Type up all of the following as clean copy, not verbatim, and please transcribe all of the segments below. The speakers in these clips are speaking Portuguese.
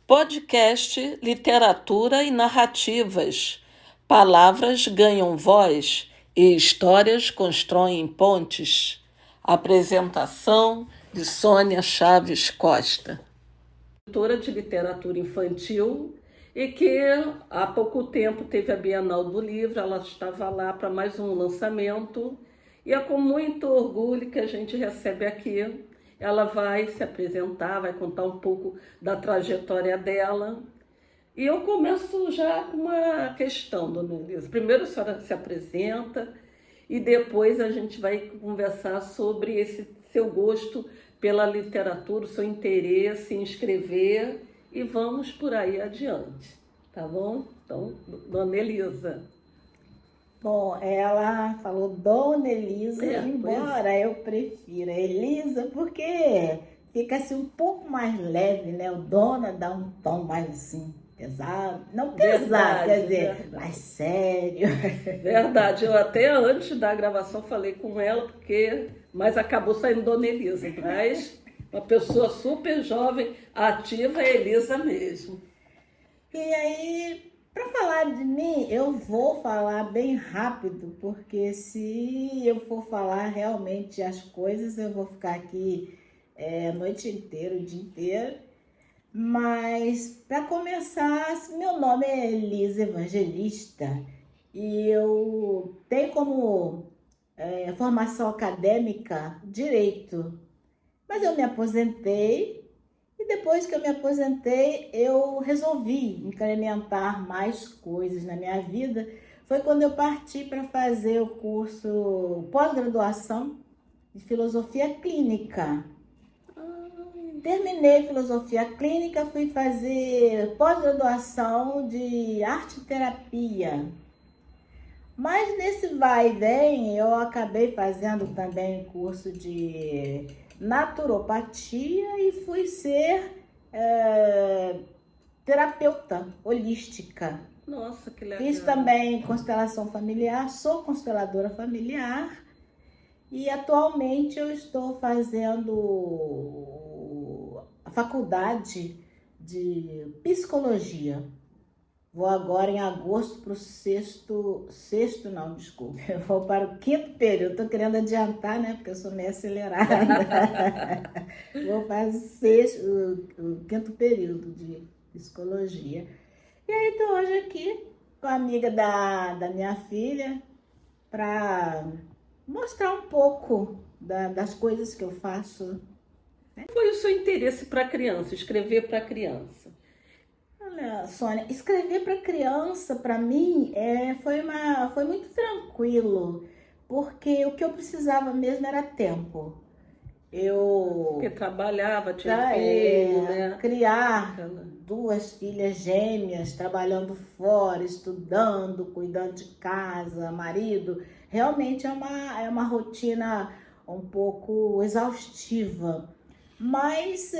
Podcast Literatura e Narrativas. Palavras ganham voz e histórias constroem pontes. Apresentação de Sônia Chaves Costa. Autora de literatura infantil e que há pouco tempo teve a Bienal do Livro, ela estava lá para mais um lançamento e é com muito orgulho que a gente recebe aqui. Ela vai se apresentar, vai contar um pouco da trajetória dela. E eu começo já com uma questão, dona Elisa. Primeiro a senhora se apresenta e depois a gente vai conversar sobre esse seu gosto pela literatura, o seu interesse em escrever e vamos por aí adiante, tá bom? Então, dona Elisa. Bom, ela falou Dona Elisa, embora eu prefira Elisa, porque fica assim um pouco mais leve, né? O Dona dá um tom mais assim, pesado. Não pesado, verdade, quer dizer, verdade. Mais sério. Verdade, eu até antes da gravação falei com ela, mas acabou saindo Dona Elisa, mas uma pessoa super jovem, ativa, é Elisa mesmo. E aí, para falar de mim, eu vou falar bem rápido, porque se eu for falar realmente as coisas, eu vou ficar aqui a noite inteira, o dia inteiro. Mas, para começar, meu nome é Elisa Evangelista e eu tenho como formação acadêmica Direito, mas eu me aposentei. E depois que eu me aposentei, eu resolvi incrementar mais coisas na minha vida. Foi quando eu parti para fazer o curso pós-graduação de filosofia clínica. Terminei filosofia clínica, fui fazer pós-graduação de arte-terapia. Mas nesse vai e vem, eu acabei fazendo também curso de naturopatia e fui ser terapeuta holística. Nossa, que legal. Fiz também constelação familiar, sou consteladora familiar e atualmente eu estou fazendo a faculdade de psicologia. Vou agora em agosto para o sexto não, desculpa. Eu vou para o quinto período. Estou querendo adiantar, né? Porque eu sou meio acelerada. Vou fazer o quinto período de psicologia. E aí estou hoje aqui com a amiga da minha filha para mostrar um pouco das coisas que eu faço. Foi o seu interesse para criança, escrever para criança? Olha, Sônia, escrever para criança, para mim, foi muito tranquilo, porque o que eu precisava mesmo era tempo. Porque trabalhava, tinha filho, né? Criar duas filhas gêmeas, trabalhando fora, estudando, cuidando de casa, marido, realmente é uma rotina um pouco exaustiva. Mas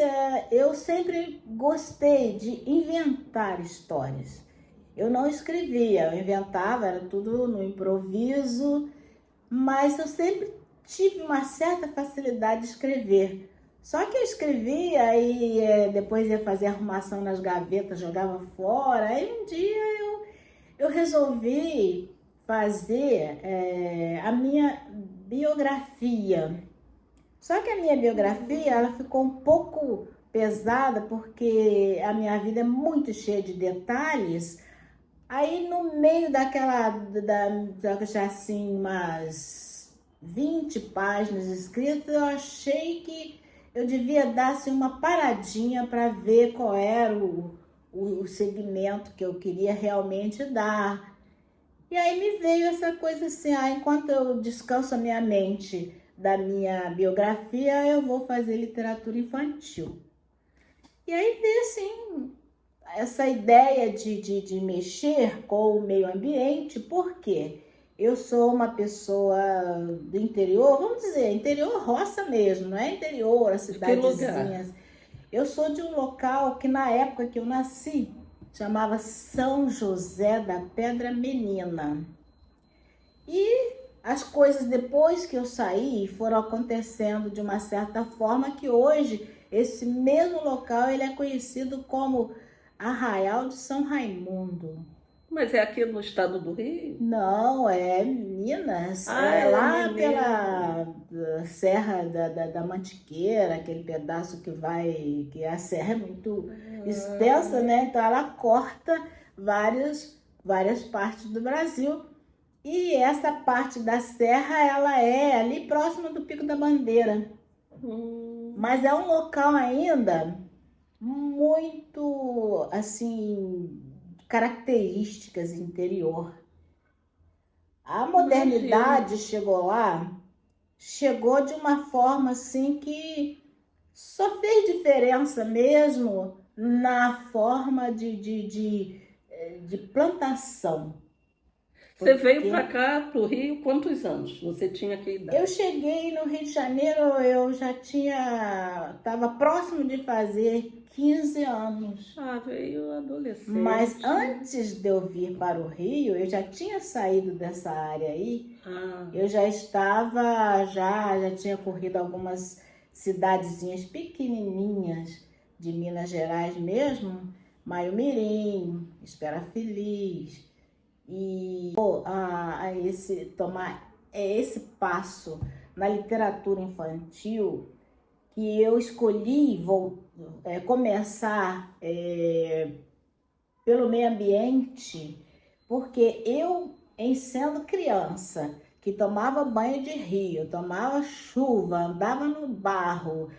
eu sempre gostei de inventar histórias. Eu não escrevia, eu inventava, era tudo no improviso, mas eu sempre tive uma certa facilidade de escrever. Só que eu escrevia e depois ia fazer arrumação nas gavetas, jogava fora. Aí um dia eu resolvi fazer a minha biografia. Só que a minha biografia, ela ficou um pouco pesada, porque a minha vida é muito cheia de detalhes. Aí, no meio já assim, umas 20 páginas escritas, eu achei que eu devia dar assim, uma paradinha para ver qual era o segmento que eu queria realmente dar. E aí me veio essa coisa assim, enquanto eu descanso a minha mente da minha biografia, eu vou fazer literatura infantil. E aí veio assim, essa ideia de mexer com o meio ambiente, porque eu sou uma pessoa do interior, vamos dizer, interior roça mesmo, não é interior, as cidadezinhas. Eu sou de um local que na época que eu nasci, chamava São José da Pedra Menina. E as coisas depois que eu saí foram acontecendo de uma certa forma que hoje esse mesmo local ele é conhecido como Arraial de São Raimundo. Mas é aqui no estado do Rio? Não, é Minas. Ah, É é lá mineiro. pela Serra da Mantiqueira, aquele pedaço que vai, que a serra é muito extensa, né? Então ela corta várias partes do Brasil. E essa parte da serra, ela é ali próximo do Pico da Bandeira. Mas é um local ainda muito, assim, características interior. A Imagino. modernidade chegou lá, chegou de uma forma assim que só fez diferença mesmo na forma de plantação. Você veio para Porque cá, para o Rio, quantos anos? Você tinha que eu idade? cheguei no Rio de Janeiro, eu já estava próximo de fazer 15 anos. Ah, veio Mas adolescente. antes de eu vir para o Rio, eu já tinha saído dessa área aí. Ah, Eu já estava, já tinha corrido algumas cidadezinhas pequenininhas de Minas Gerais mesmo, Maio-mirim, Espera Feliz, e tomar esse passo na literatura infantil que eu escolhi começar pelo meio ambiente, porque eu, em sendo criança, que tomava banho de rio, tomava chuva, andava no barro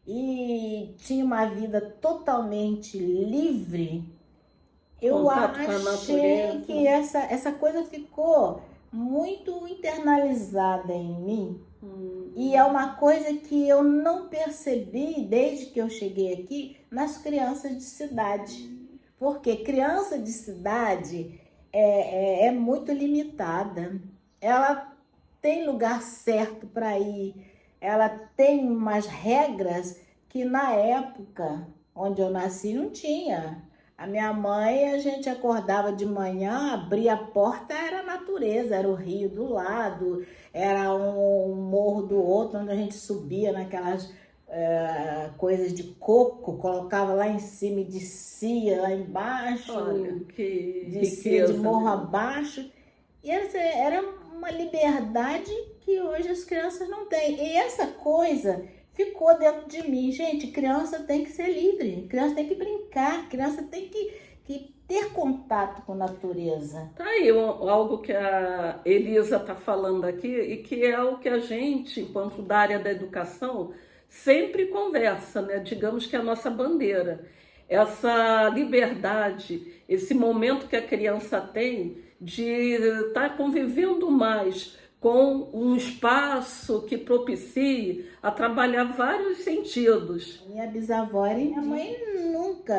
e tinha uma vida totalmente livre, eu contato com a achei natureza. que essa coisa ficou muito internalizada em mim. E é uma coisa que eu não percebi desde que eu cheguei aqui nas crianças de cidade. Porque criança de cidade é muito limitada. Ela tem lugar certo para ir, ela tem umas regras que na época onde eu nasci não tinha. A minha mãe, a gente acordava de manhã, abria a porta, era a natureza, era o rio do lado, era um morro do outro, onde a gente subia naquelas coisas de coco, colocava lá em cima e descia lá Olha, embaixo, que descia de riqueza, morro né? abaixo. E era uma liberdade que hoje as crianças não têm. E essa coisa ficou dentro de mim. Gente, criança tem que ser livre, criança tem que brincar, criança tem que ter contato com a natureza. Tá aí algo que a Elisa está falando aqui e que é o que a gente, enquanto da área da educação, sempre conversa, né? Digamos que é a nossa bandeira. Essa liberdade, esse momento que a criança tem de estar convivendo mais com um espaço que propicie a trabalhar vários sentidos. Minha bisavó e minha mãe nunca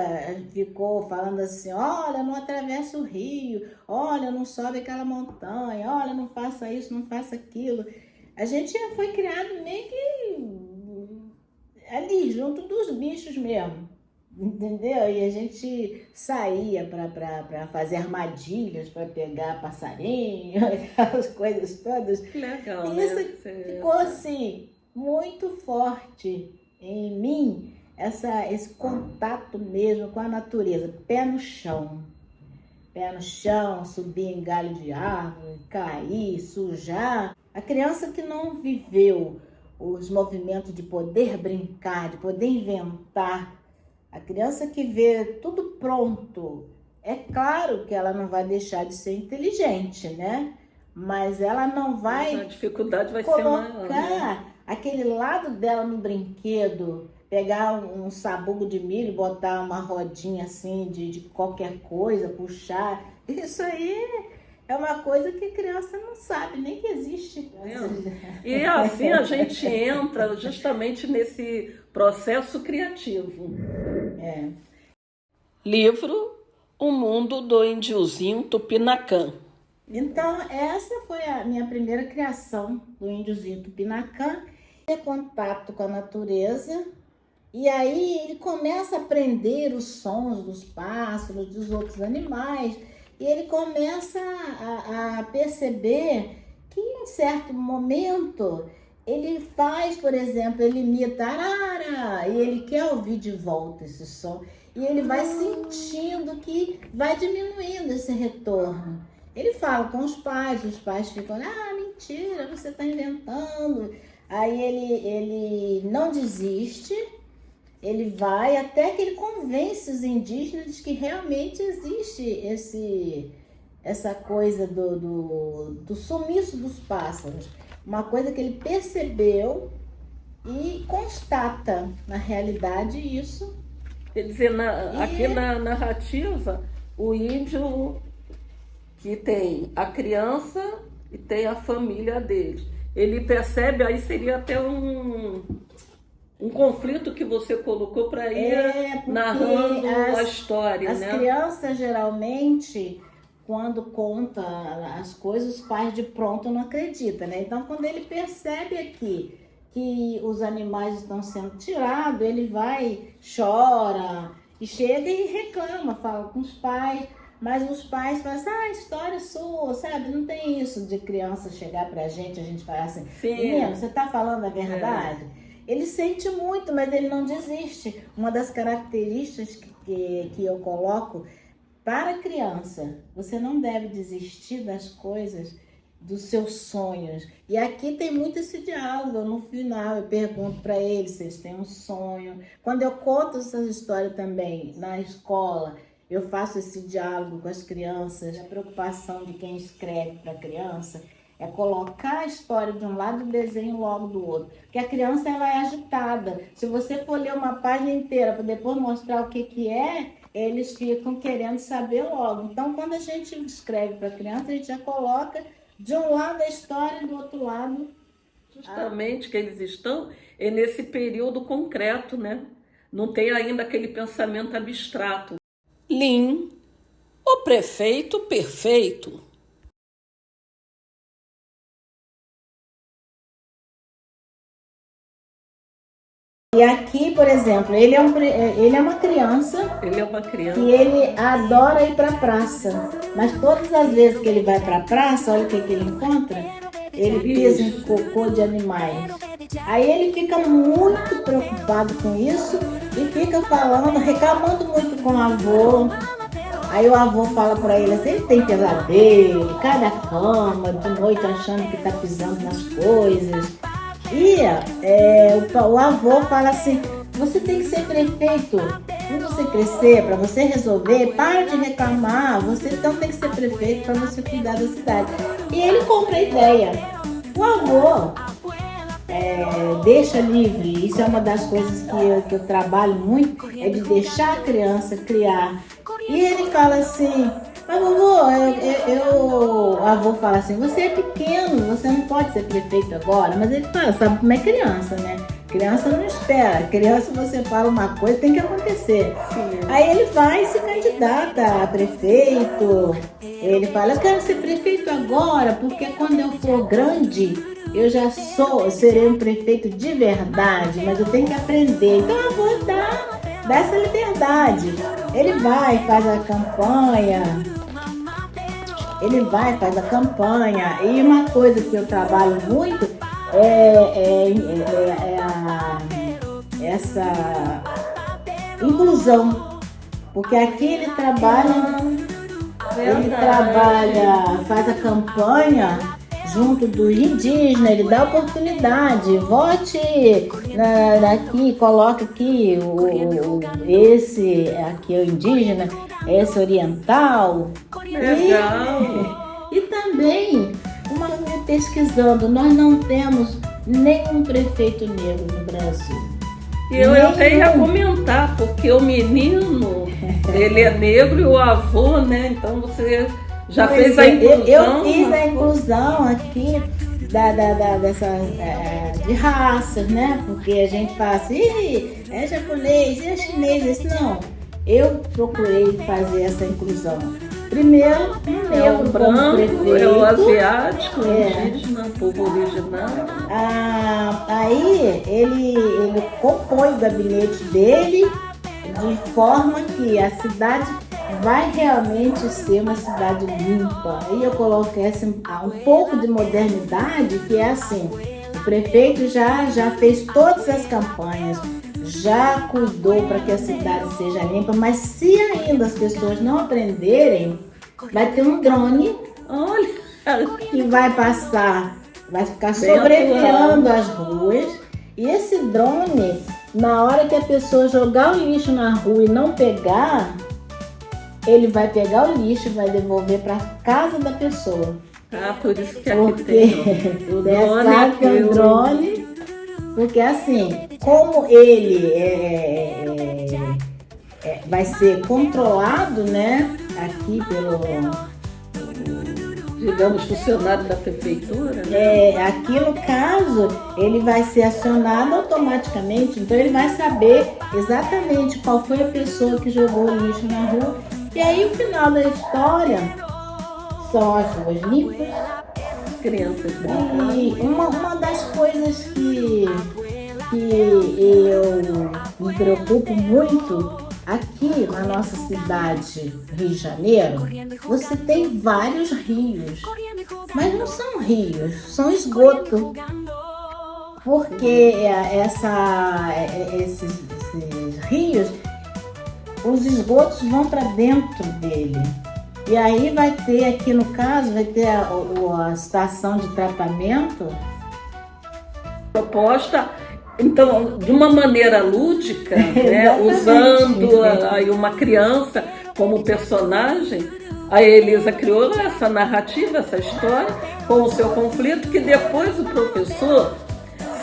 ficou falando assim, olha, não atravessa o rio, olha, não sobe aquela montanha, olha, não faça isso, não faça aquilo. A gente foi criado meio que ali, junto dos bichos mesmo, entendeu? E a gente saía para fazer armadilhas, para pegar passarinho, aquelas coisas todas. Que legal, E né? isso ficou assim, muito forte em mim, esse contato mesmo com a natureza, pé no chão, subir em galho de árvore, cair, sujar. A criança que não viveu os movimentos de poder brincar, de poder inventar, a criança que vê tudo pronto, é claro que ela não vai deixar de ser inteligente, né? Mas ela não Mas a vai dificuldade vai ser maior, né? colocar aquele lado dela no brinquedo, pegar um sabugo de milho, botar uma rodinha assim de qualquer coisa, puxar. Isso aí é uma coisa que a criança não sabe nem que existe. Tá vendo? E assim a gente entra justamente nesse processo criativo. É. Livro O Mundo do Indiozinho Tupinacã. Então, essa foi a minha primeira criação do índiozinho Tupinacã, ter contato com a natureza, e aí ele começa a aprender os sons dos pássaros, dos outros animais, e ele começa a perceber que em certo momento ele faz, por exemplo, ele imita arara, e ele quer ouvir de volta esse som. e ele vai sentindo que vai diminuindo esse retorno. Ele fala com os pais ficam, mentira, você está inventando. Aí ele não desiste, ele vai até que ele convence os indígenas de que realmente existe essa coisa do sumiço dos pássaros. Uma coisa que ele percebeu e constata na realidade isso. Quer dizer, aqui na narrativa, o índio que tem a criança e tem a família dele. Ele percebe, aí seria até um conflito que você colocou para ir narrando a história, né? As crianças, geralmente, quando conta as coisas, os pais de pronto não acreditam, né? Então, quando ele percebe aqui que os animais estão sendo tirados, ele vai, chora, e chega e reclama, fala com os pais. Mas os pais falam assim, história sua, sabe? Não tem isso de criança chegar pra gente, a gente falar assim, menino, você tá falando a verdade? Ele sente muito, mas ele não desiste. Uma das características que eu coloco para a criança, você não deve desistir das coisas, dos seus sonhos. E aqui tem muito esse diálogo. No final eu pergunto para eles se eles têm um sonho. Quando eu conto essas histórias também na escola, eu faço esse diálogo com as crianças. A preocupação de quem escreve para a criança é colocar a história de um lado e o desenho logo do outro. Porque a criança ela é agitada. Se você for ler uma página inteira para depois mostrar o que é, eles ficam querendo saber logo. Então, quando a gente escreve para a criança, a gente já coloca de um lado a história e do outro lado... Justamente que eles estão nesse período concreto, né? Não tem ainda aquele pensamento abstrato. Lin, o prefeito perfeito. E aqui, por exemplo, ele é uma criança. Ele é uma criança. E ele adora ir para a praça. Mas todas as vezes que ele vai para a praça, olha o que ele encontra. Ele pisa em cocô de animais. Aí ele fica muito preocupado com isso e fica falando, reclamando muito com o avô. Aí o avô fala para ele assim, ele tem pesadelo, cai da cama de noite achando que está pisando nas coisas. E o avô fala assim, você tem que ser prefeito. Quando você crescer, para você resolver, para de reclamar. Você então tem que ser prefeito para você cuidar da cidade. E ele compra a ideia. O avô deixa livre. Isso é uma das coisas que eu trabalho muito, é de deixar a criança criar. E ele fala assim, mas vovô, o avô fala assim, você é pequeno, você não pode ser prefeito agora. Mas ele fala, sabe como é criança, né? Criança não espera. Criança, você fala uma coisa, tem que acontecer. Sim. Aí ele vai e se candidata a prefeito. Ele fala, eu quero ser prefeito agora, porque quando eu for grande, eu serei um prefeito de verdade, mas eu tenho que aprender. Então eu vou dar essa liberdade. Ele vai, faz a campanha. E uma coisa que eu trabalho muito essa inclusão, porque aqui ele trabalha, faz a campanha junto do indígena, ele dá oportunidade, vote aqui, coloca aqui esse aqui é o indígena, esse oriental. E também pesquisando, nós não temos nenhum prefeito negro no Brasil. E eu até ia comentar, porque o menino, ele é negro e o avô, né? Então você já fez a inclusão. Eu fiz a inclusão aqui de raças, né? Porque a gente fala assim, é japonês, é chinês, não. Eu procurei fazer essa inclusão. Primeiro, o branco, prefeito, o asiático, o indígena, o povo originário. Aí ele compõe o gabinete dele de forma que a cidade vai realmente ser uma cidade limpa. Aí eu coloquei um pouco de modernidade, que é assim, o prefeito já fez todas as campanhas, já cuidou para que a cidade seja limpa, mas se ainda as pessoas não aprenderem, vai ter um drone, olha, que vai passar, vai ficar sobrevoando as ruas, e esse drone, na hora que a pessoa jogar o lixo na rua e não pegar, ele vai pegar o lixo e vai devolver para casa da pessoa. Por isso que aqui tem o drone. O drone, porque assim, como ele vai ser controlado, né, aqui pelo, digamos, funcionário da prefeitura, né? Aqui no caso, ele vai ser acionado automaticamente, então ele vai saber exatamente qual foi a pessoa que jogou o lixo na rua. E aí o final da história são as ruas limpas, crianças. E uma das coisas que eu me preocupo muito aqui na nossa cidade, Rio de Janeiro, você tem vários rios, mas não são rios, são esgoto. Porque esses rios, os esgotos vão para dentro dele. E aí vai ter aqui no caso, vai ter a estação de tratamento. Proposta, então, de uma maneira lúdica, né, usando aí uma criança como personagem, a Elisa criou essa narrativa, essa história, com o seu conflito, que depois o professor,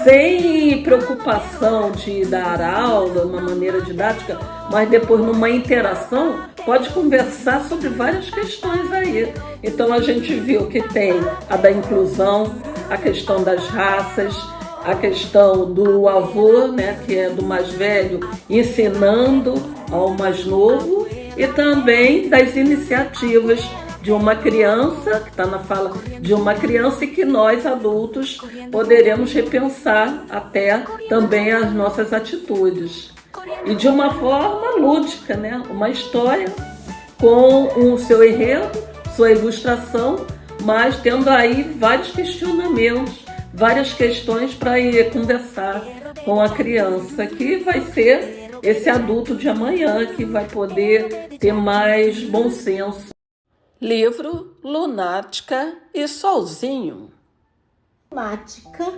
sem preocupação de dar aula, de uma maneira didática, mas depois numa interação, pode conversar sobre várias questões aí. Então a gente viu que tem a da inclusão, a questão das raças, a questão do avô, né, que é do mais velho, ensinando ao mais novo, e também das iniciativas de uma criança, que está na fala de uma criança, e que nós, adultos, poderemos repensar até também as nossas atitudes. E de uma forma lúdica, né? Uma história com o seu enredo, sua ilustração, mas tendo aí vários questionamentos, várias questões para ir conversar com a criança, que vai ser esse adulto de amanhã, que vai poder ter mais bom senso. Livro Lunática e Solzinho. Lunática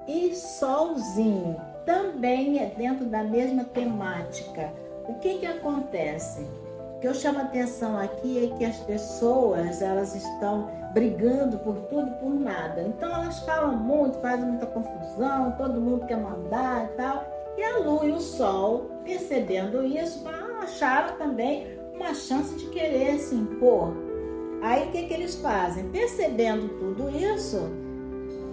e Solzinho também é dentro da mesma temática. O que acontece? O que eu chamo a atenção aqui é que as pessoas, elas estão brigando por tudo, por nada. Então elas falam muito, fazem muita confusão, todo mundo quer mandar e tal. E a Lua e o Sol, percebendo isso, acharam também uma chance de querer se impor. Aí o que eles fazem? Percebendo tudo isso,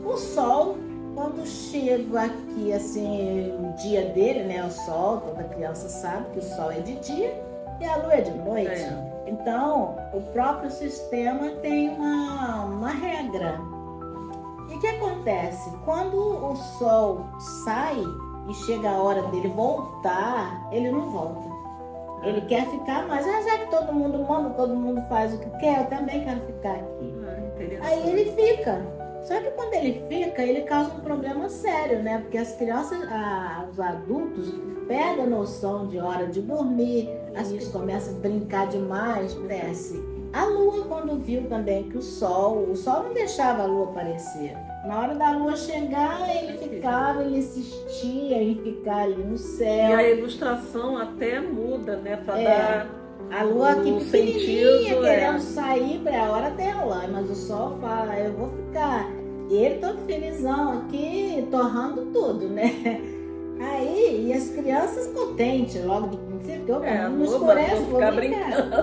o Sol, quando chega aqui, assim, o dia dele, né? O Sol, toda criança sabe que o Sol é de dia e a Lua é de noite. Então, o próprio sistema tem uma regra. E o que acontece? Quando o Sol sai e chega a hora dele voltar, ele não volta. Ele quer ficar, mas já que todo mundo manda, todo mundo faz o que quer, eu também quero ficar aqui. Aí ele fica. Só que quando ele fica, ele causa um problema sério, né? Porque as crianças, os adultos, perdem a noção de hora de dormir, as pessoas começam a brincar demais, desce. A Lua, quando viu também que o Sol não deixava a Lua aparecer. Na hora da Lua chegar, ele ficava, ele insistia em ficar ali no céu. E a ilustração até muda, né? Para dar a Lua aqui pequenininha, querendo sair para a hora dela. Mas o Sol fala, eu vou ficar. E ele todo felizão aqui, torrando tudo, né? Aí, e as crianças contentes logo de princípio, porque não escurece, vou ficar brincando.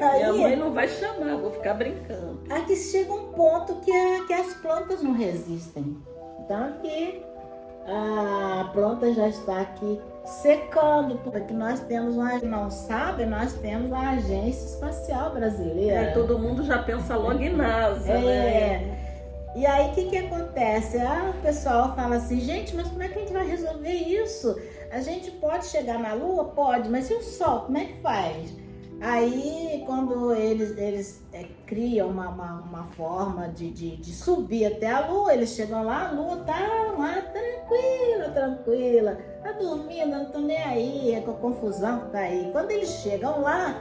Aí, minha mãe não vai chamar, vou ficar brincando. Aqui chega um ponto que as plantas não resistem. Então aqui a planta já está aqui secando, porque nós temos não sabe, nós temos a Agência Espacial Brasileira. Todo mundo já pensa logo em NASA, né? E aí o que acontece? O pessoal fala assim, gente, mas como é que a gente vai resolver isso? A gente pode chegar na Lua? Pode, mas e o Sol, como é que faz? Aí, quando eles criam uma forma de subir até a Lua, eles chegam lá, a Lua tá lá tranquila, tá dormindo, não tô nem aí, é com a confusão que tá aí. Quando eles chegam lá,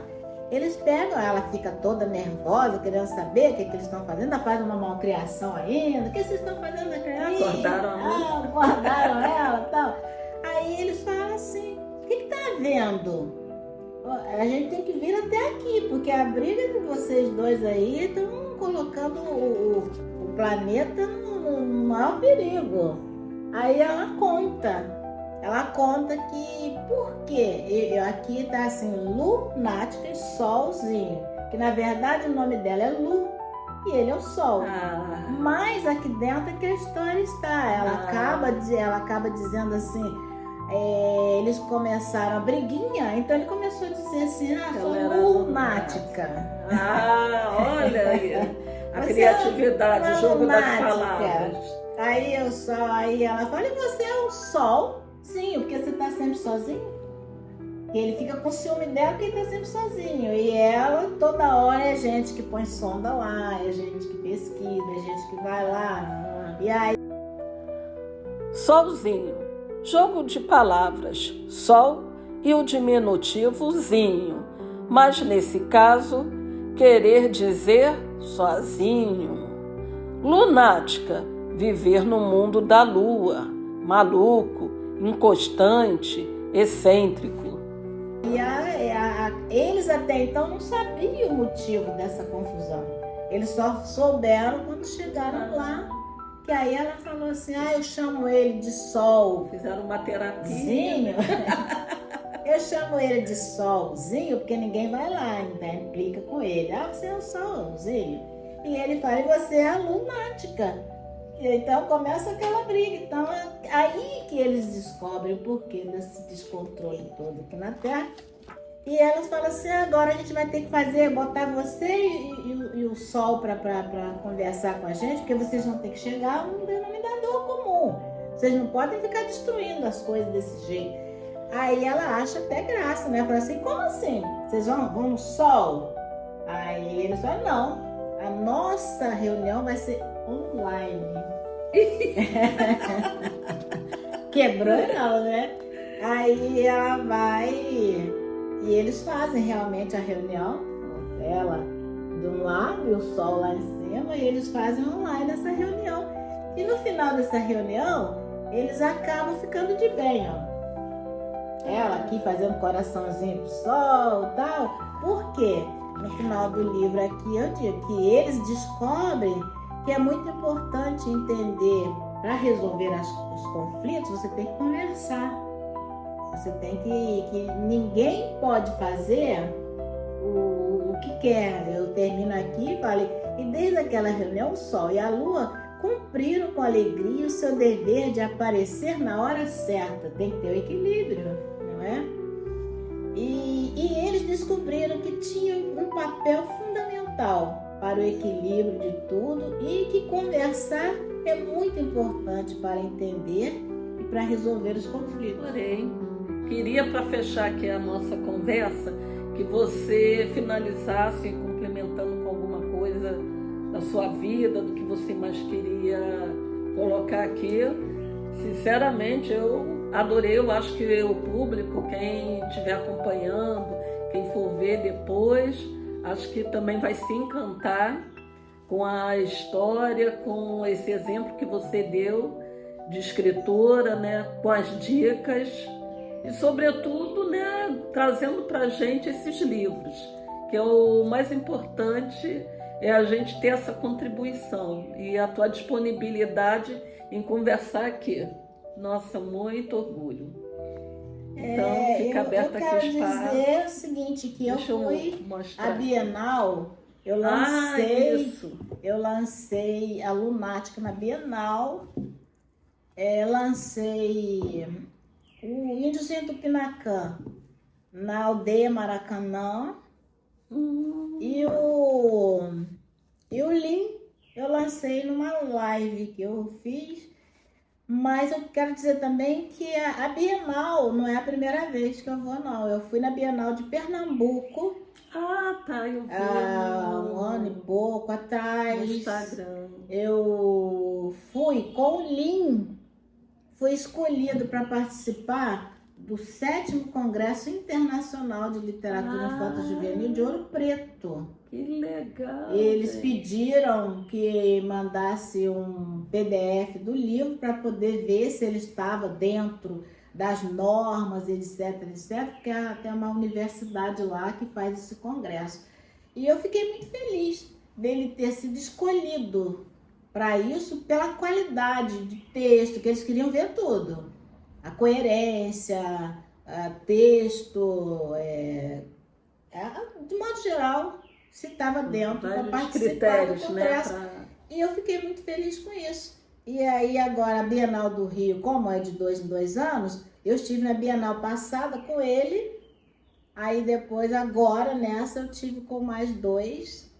eles pegam, ela fica toda nervosa, querendo saber o que eles estão fazendo, ainda faz uma malcriação ainda, o que vocês estão fazendo aqui? Acordaram ela e tal. Aí eles falam assim, o que tá havendo? A gente tem que vir até aqui, porque a briga de vocês dois aí estão colocando o planeta no maior perigo. Aí ela conta que por quê? Aqui tá assim, lunática e solzinho, que na verdade o nome dela é Lu e ele é o sol. Mas aqui dentro é que a história está. Ela acaba dizendo assim, eles começaram a briguinha, então ele começou a dizer assim, sou lunática. Olha aí, a criatividade, o jogo das palavras. Aí ela fala, e você é o sol? Sim, porque você tá sempre sozinho? E ele fica com ciúme dela porque ele tá sempre sozinho. E ela, toda hora, é gente que põe sonda lá, é gente que pesquisa, é gente que vai lá. E aí... Solzinho, jogo de palavras, sol e o diminutivo zinho, mas nesse caso, querer dizer sozinho. Lunática, viver no mundo da lua, maluco, inconstante, excêntrico. E eles até então não sabiam o motivo dessa confusão. Eles só souberam quando chegaram lá. Que aí ela falou assim, eu chamo ele de sol. Fizeram uma terapia. Eu chamo ele de solzinho porque ninguém vai lá, então implica com ele. Você é o solzinho. E ele fala, e você é a lunática. Então começa aquela briga. Então aí que eles descobrem o porquê desse descontrole todo aqui na Terra. E elas falam assim, agora a gente vai ter que botar você e o Sol para conversar com a gente, porque vocês vão ter que chegar a um denominador comum. Vocês não podem ficar destruindo as coisas desse jeito. Aí ela acha até graça, né? Fala assim, como assim? Vocês vão no Sol? Aí eles falam, não, a nossa reunião vai ser online. Quebrou ela, né? Aí ela vai... E eles fazem realmente a reunião, ela de um lado e o sol lá em cima, e eles fazem online essa reunião. E no final dessa reunião, eles acabam ficando de bem, ó. Ela aqui fazendo coraçãozinho pro sol e tal. Por quê? No final do livro aqui eu digo que eles descobrem que é muito importante entender, para resolver os conflitos, você tem que conversar. Você tem que ninguém pode fazer o que quer. Eu termino aqui e falei, e desde aquela reunião o Sol e a Lua cumpriram com alegria o seu dever de aparecer na hora certa. Tem que ter o equilíbrio, não é? E eles descobriram que tinham um papel fundamental para o equilíbrio de tudo e que conversar é muito importante para entender e para resolver os conflitos. Porém, queria, para fechar aqui a nossa conversa, que você finalizasse complementando com alguma coisa da sua vida, do que você mais queria colocar aqui. Sinceramente, eu adorei, eu acho que o público, quem estiver acompanhando, quem for ver depois, acho que também vai se encantar com a história, com esse exemplo que você deu de escritora, né, com as dicas. E, sobretudo, né, trazendo para a gente esses livros, que é o mais importante, é a gente ter essa contribuição e a tua disponibilidade em conversar aqui. Nossa, muito orgulho. Então, fica aberto aqui o espaço. Eu quero dizer o seguinte, que eu fui à Bienal, eu lancei a Lunática na Bienal, lancei... o Índiozinho Tupinacã na aldeia Maracanã e o Lean eu lancei numa live que eu fiz Mas eu quero dizer também que a Bienal não é a primeira vez que eu vou, não. Eu fui na Bienal de Pernambuco Ah, tá, eu vi há um ano e pouco no atrás. Instagram. Eu fui com o Lin, foi escolhido para participar do 7º Congresso Internacional de Literatura Infanto-Juvenil de Ouro Preto. Que legal! Eles gente. pediram que mandasse um PDF do livro para poder ver se ele estava dentro das normas, etc, etc, porque tem uma universidade lá que faz esse congresso. E eu fiquei muito feliz dele ter sido escolhido para isso pela qualidade de texto, que eles queriam ver tudo. A coerência, texto, de modo geral, se estava dentro para Vários participar critérios, do congresso. né? E eu fiquei muito feliz com isso. E aí agora a Bienal do Rio, como é de 2 em 2 anos, eu estive na Bienal passada com ele, aí depois agora nessa eu tive com mais 2,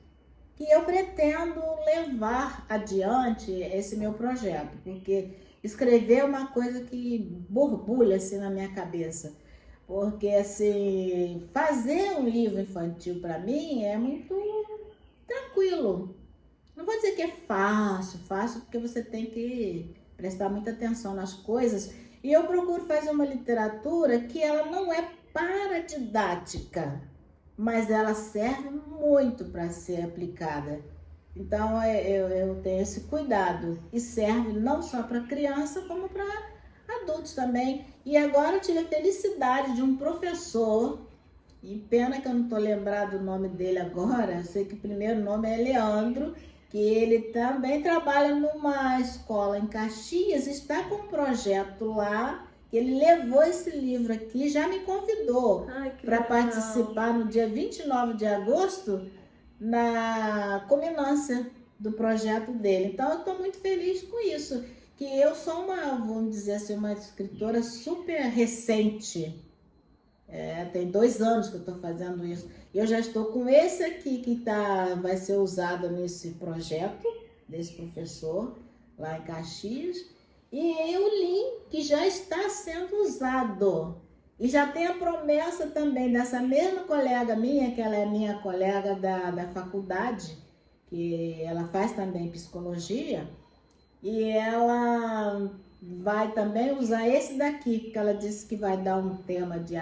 que eu pretendo levar adiante esse meu projeto, porque escrever é uma coisa que borbulha assim na minha cabeça. Porque assim, fazer um livro infantil para mim é muito tranquilo. Não vou dizer que é fácil, fácil porque você tem que prestar muita atenção nas coisas. E eu procuro fazer uma literatura que ela não é paradidática, mas ela serve muito para ser aplicada. Então eu tenho esse cuidado e serve não só para criança, como para adultos também. E agora eu tive a felicidade de um professor, e pena que eu não estou lembrado do nome dele agora, eu sei que o primeiro nome é Leandro, que ele também trabalha numa escola em Caxias, está com um projeto lá, que ele levou esse livro aqui, já me convidou para participar no dia 29 de agosto na culminância do projeto dele. Então eu estou muito feliz com isso, que eu sou uma, vamos dizer assim, uma escritora super recente. Tem 2 anos que eu estou fazendo isso. Eu já estou com esse aqui que vai ser usado nesse projeto desse professor lá em Caxias. E o Lin, que já está sendo usado. E já tem a promessa também dessa mesma colega minha, que ela é minha colega da faculdade, que ela faz também psicologia, e ela vai também usar esse daqui, porque ela disse que vai dar um tema de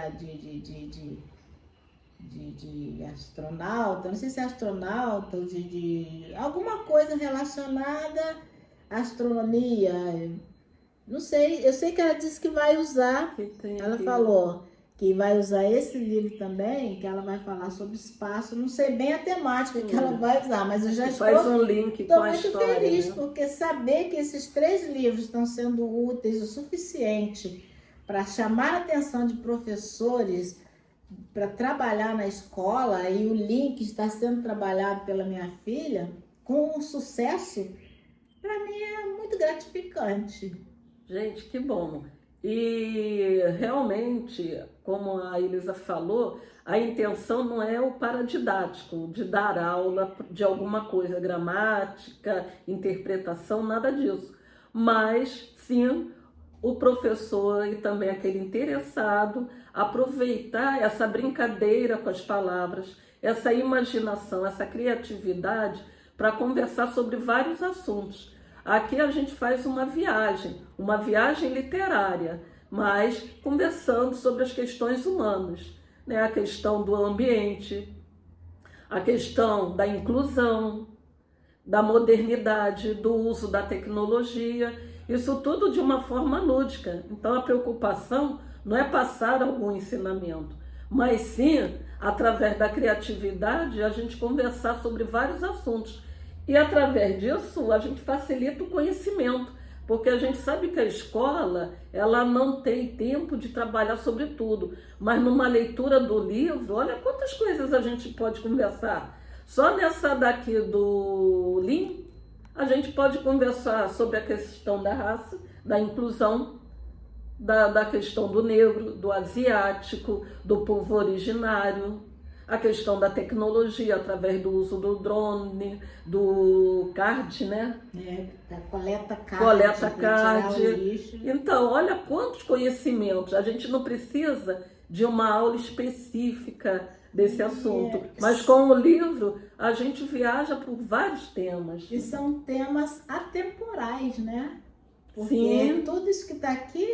astronauta, não sei se é astronauta, de alguma coisa relacionada à astronomia. Não sei, eu sei que ela disse que vai usar, ela falou que vai usar esse livro também, que ela vai falar sobre espaço, não sei bem a temática que ela vai usar, mas eu já Faz um link com a história. Estou muito feliz, né? Porque saber que esses 3 livros estão sendo úteis o suficiente para chamar a atenção de professores para trabalhar na escola, e o link está sendo trabalhado pela minha filha com sucesso, para mim é muito gratificante. Gente, que bom. E realmente, como a Elisa falou, a intenção não é o paradidático, de dar aula de alguma coisa, gramática, interpretação, nada disso. Mas, sim, o professor e também aquele interessado aproveitar essa brincadeira com as palavras, essa imaginação, essa criatividade para conversar sobre vários assuntos. Aqui a gente faz uma viagem literária, mas conversando sobre as questões humanas, né? A questão do ambiente, a questão da inclusão, da modernidade, do uso da tecnologia, isso tudo de uma forma lúdica. Então a preocupação não é passar algum ensinamento, mas sim, através da criatividade, a gente conversar sobre vários assuntos. E através disso a gente facilita o conhecimento, porque a gente sabe que a escola ela não tem tempo de trabalhar sobre tudo, mas numa leitura do livro, olha quantas coisas a gente pode conversar. Só nessa daqui do Lin, a gente pode conversar sobre a questão da raça, da inclusão, da questão do negro, do asiático, do povo originário, a questão da tecnologia através do uso do drone, do card, né? Da coleta card, Coleta para card. tirar o lixo. Então, olha quantos conhecimentos. A gente não precisa de uma aula específica desse assunto, mas com o livro a gente viaja por vários temas. E são temas atemporais, né? Porque Sim. tudo isso que está aqui,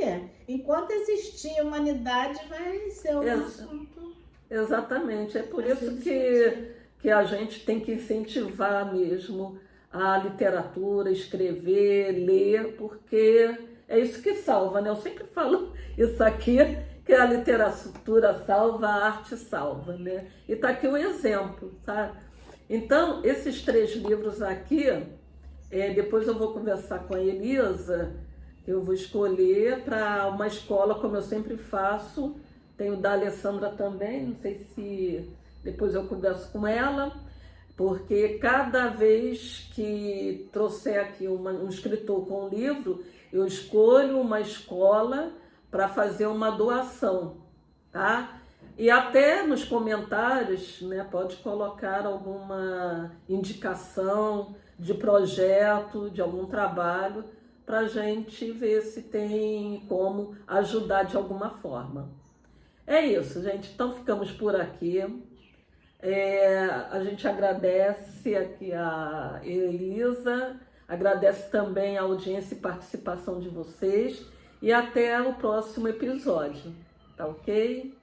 enquanto existir humanidade, vai ser um assunto. Exatamente. É por isso que a gente tem que incentivar mesmo a literatura, escrever, ler, porque é isso que salva, né? Eu sempre falo isso aqui, que a literatura salva, a arte salva, né? E tá aqui um exemplo, sabe? Então, esses 3 livros aqui, depois eu vou conversar com a Elisa, eu vou escolher para uma escola, como eu sempre faço. Tenho da Alessandra também, não sei se depois eu converso com ela, porque cada vez que trouxer aqui um escritor com um livro, eu escolho uma escola para fazer uma doação, tá? E até nos comentários, né, pode colocar alguma indicação de projeto, de algum trabalho, para a gente ver se tem como ajudar de alguma forma. É isso, gente. Então ficamos por aqui. A gente agradece aqui a Elisa, agradece também a audiência e participação de vocês e até o próximo episódio, tá ok?